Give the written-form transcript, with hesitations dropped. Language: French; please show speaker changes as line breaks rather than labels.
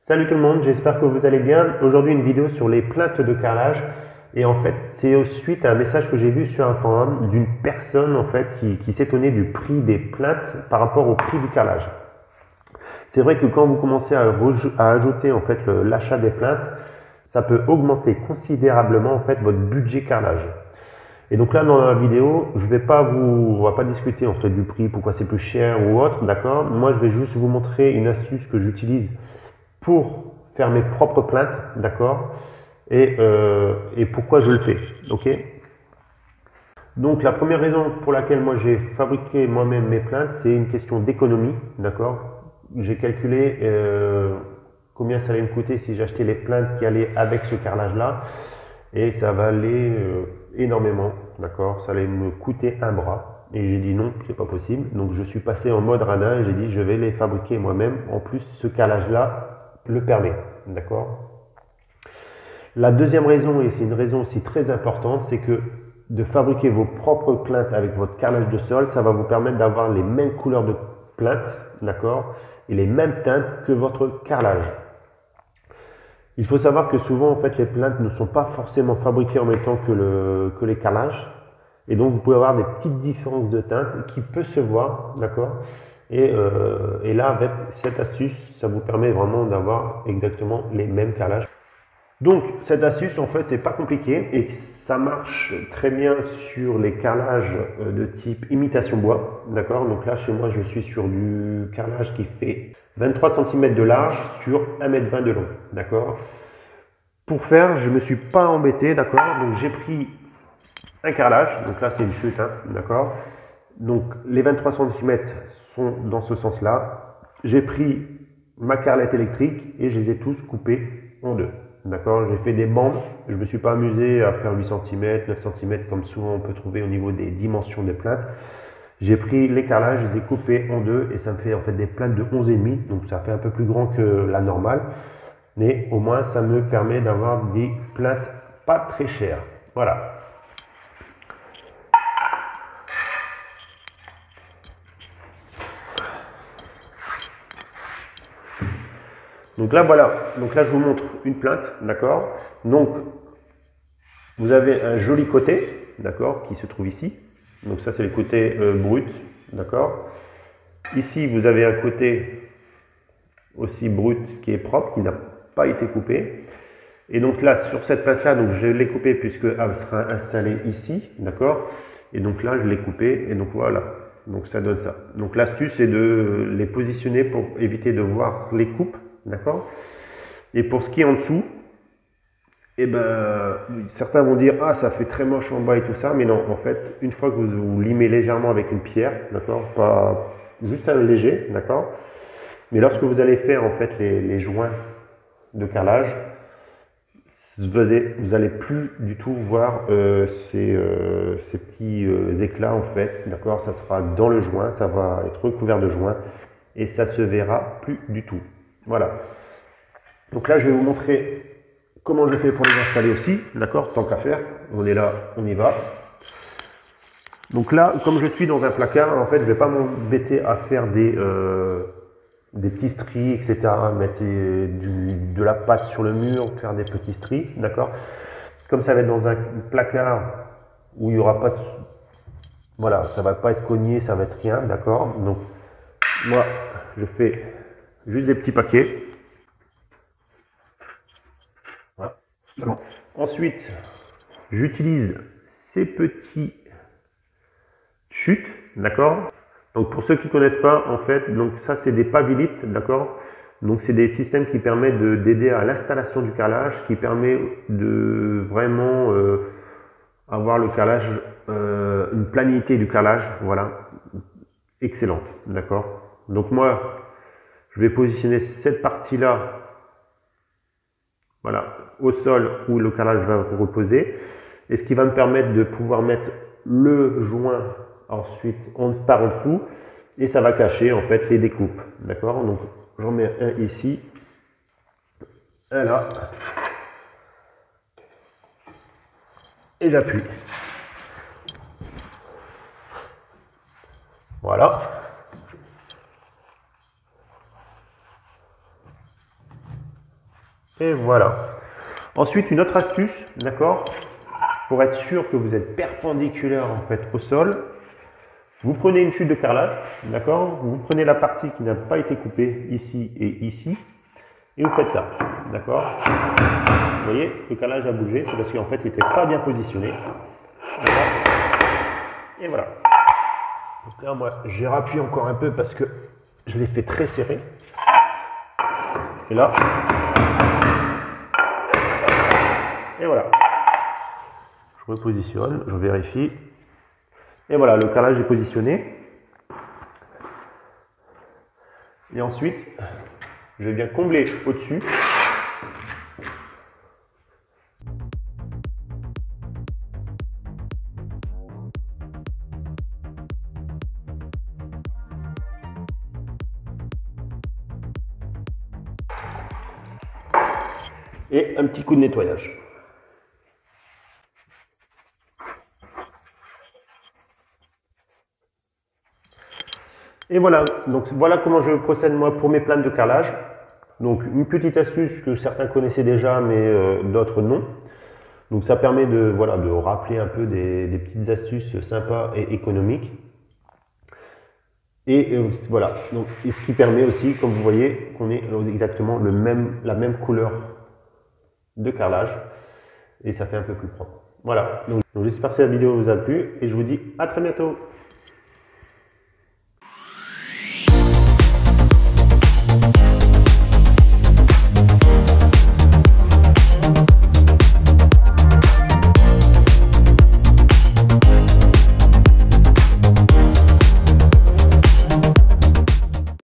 Salut tout le monde, j'espère que vous allez bien. Aujourd'hui une vidéo sur les plaintes de carrelage et en fait c'est suite à un message que j'ai vu sur un forum d'une personne en fait qui s'étonnait du prix des plaintes par rapport au prix du carrelage. C'est vrai que quand vous commencez à ajouter en fait l'achat des plaintes, ça peut augmenter considérablement en fait votre budget carrelage. Et donc là dans la vidéo, on va pas discuter en fait du prix, pourquoi c'est plus cher ou autre, d'accord? Moi je vais juste vous montrer une astuce que j'utilise pour faire mes propres plaintes, d'accord, et pourquoi je le fais, ok. Donc la première raison pour laquelle moi j'ai fabriqué moi-même mes plaintes, c'est une question d'économie, d'accord. J'ai calculé combien ça allait me coûter si j'achetais les plaintes qui allaient avec ce carrelage-là, et ça va aller énormément, d'accord. Ça allait me coûter un bras, et j'ai dit non, c'est pas possible. Donc je suis passé en mode radin et j'ai dit je vais les fabriquer moi-même. En plus, ce carrelage-là le permet, d'accord. La deuxième raison, et c'est une raison aussi très importante, c'est que de fabriquer vos propres plaintes avec votre carrelage de sol, ça va vous permettre d'avoir les mêmes couleurs de plaintes, d'accord, et les mêmes teintes que votre carrelage. Il faut savoir que souvent, en fait, les plaintes ne sont pas forcément fabriquées en même temps que les carrelages, et donc vous pouvez avoir des petites différences de teintes qui peuvent se voir, d'accord. Et là, avec cette astuce, ça vous permet vraiment d'avoir exactement les mêmes carrelages. Donc, cette astuce, en fait, c'est pas compliqué et ça marche très bien sur les carrelages de type imitation bois, d'accord. Donc là, chez moi, je suis sur du carrelage qui fait 23 cm de large sur 1,20 m de long, d'accord. Pour faire, je me suis pas embêté, d'accord. Donc, j'ai pris un carrelage, donc là, c'est une chute, hein, d'accord. Donc, les 23 cm sont dans ce sens-là. J'ai pris ma carrelette électrique et je les ai tous coupés en deux. D'accord, j'ai fait des bandes, je ne me suis pas amusé à faire 8 cm, 9 cm comme souvent on peut trouver au niveau des dimensions des plaintes. J'ai pris les carrelages, je les ai coupés en deux et ça me fait en fait des plaintes de 11,5, donc ça fait un peu plus grand que la normale. Mais au moins ça me permet d'avoir des plaintes pas très chères. Voilà. Donc là, voilà. Donc là, je vous montre une plainte, d'accord. Donc, vous avez un joli côté, d'accord, qui se trouve ici. Donc ça, c'est le côté brut, d'accord. Ici, vous avez un côté aussi brut qui est propre, qui n'a pas été coupé. Et donc là, sur cette plainte-là, donc je l'ai coupée puisque elle sera installée ici, d'accord. Et donc là, je l'ai coupée et donc voilà. Donc ça donne ça. Donc l'astuce, c'est de les positionner pour éviter de voir les coupes. D'accord. Et pour ce qui est en dessous, eh ben, certains vont dire ah ça fait très moche en bas et tout ça, mais non, en fait, une fois que vous limez légèrement avec une pierre, d'accord, pas juste un léger, d'accord, mais lorsque vous allez faire en fait les joints de carrelage, vous allez plus du tout voir ces petits éclats en fait, d'accord, ça sera dans le joint, ça va être recouvert de joints et ça se verra plus du tout. Voilà. Donc là, je vais vous montrer comment je fais pour les installer aussi. D'accord, tant qu'à faire. On est là, on y va. Donc là, comme je suis dans un placard, en fait, je ne vais pas m'embêter à faire des petits stries, etc. Mettre de la pâte sur le mur, faire des petits stries. D'accord. Comme ça va être dans un placard où il n'y aura pas de... Voilà, ça ne va pas être cogné, ça va être rien. D'accord. Donc, moi, je fais juste des petits paquets. Voilà. Ensuite, j'utilise ces petits chutes, d'accord. Donc pour ceux qui ne connaissent pas, en fait, donc ça c'est des pavilift, d'accord. Donc c'est des systèmes qui permettent d'aider à l'installation du carrelage, qui permet de vraiment avoir le carrelage, une planité du carrelage, voilà, excellente, d'accord. Donc moi, je vais positionner cette partie-là, voilà, au sol où le carrelage va reposer, et ce qui va me permettre de pouvoir mettre le joint ensuite par en dessous, et ça va cacher en fait les découpes, d'accord. Donc j'en mets un ici, un là, et j'appuie. Voilà. Et voilà. Ensuite, une autre astuce, d'accord, pour être sûr que vous êtes perpendiculaire en fait au sol, vous prenez une chute de carrelage, d'accord, vous prenez la partie qui n'a pas été coupée ici et ici, et vous faites ça, d'accord. Vous voyez, le carrelage a bougé, c'est parce qu'en fait, il n'était pas bien positionné. Et voilà. Donc là, moi, j'ai rappuyé encore un peu parce que je l'ai fait très serré. Et là, et voilà. Je repositionne, je vérifie. Et voilà, le carrelage est positionné. Et ensuite, je viens combler au-dessus. Et un petit coup de nettoyage. Et voilà, donc voilà comment je procède moi pour mes plaintes de carrelage. Donc une petite astuce que certains connaissaient déjà, mais d'autres non. Donc ça permet de, voilà, de rappeler un peu des petites astuces sympas et économiques. Et voilà, donc, et ce qui permet aussi, comme vous voyez, qu'on ait exactement la même couleur de carrelage. Et ça fait un peu plus propre. Voilà, donc j'espère que cette vidéo vous a plu et je vous dis à très bientôt.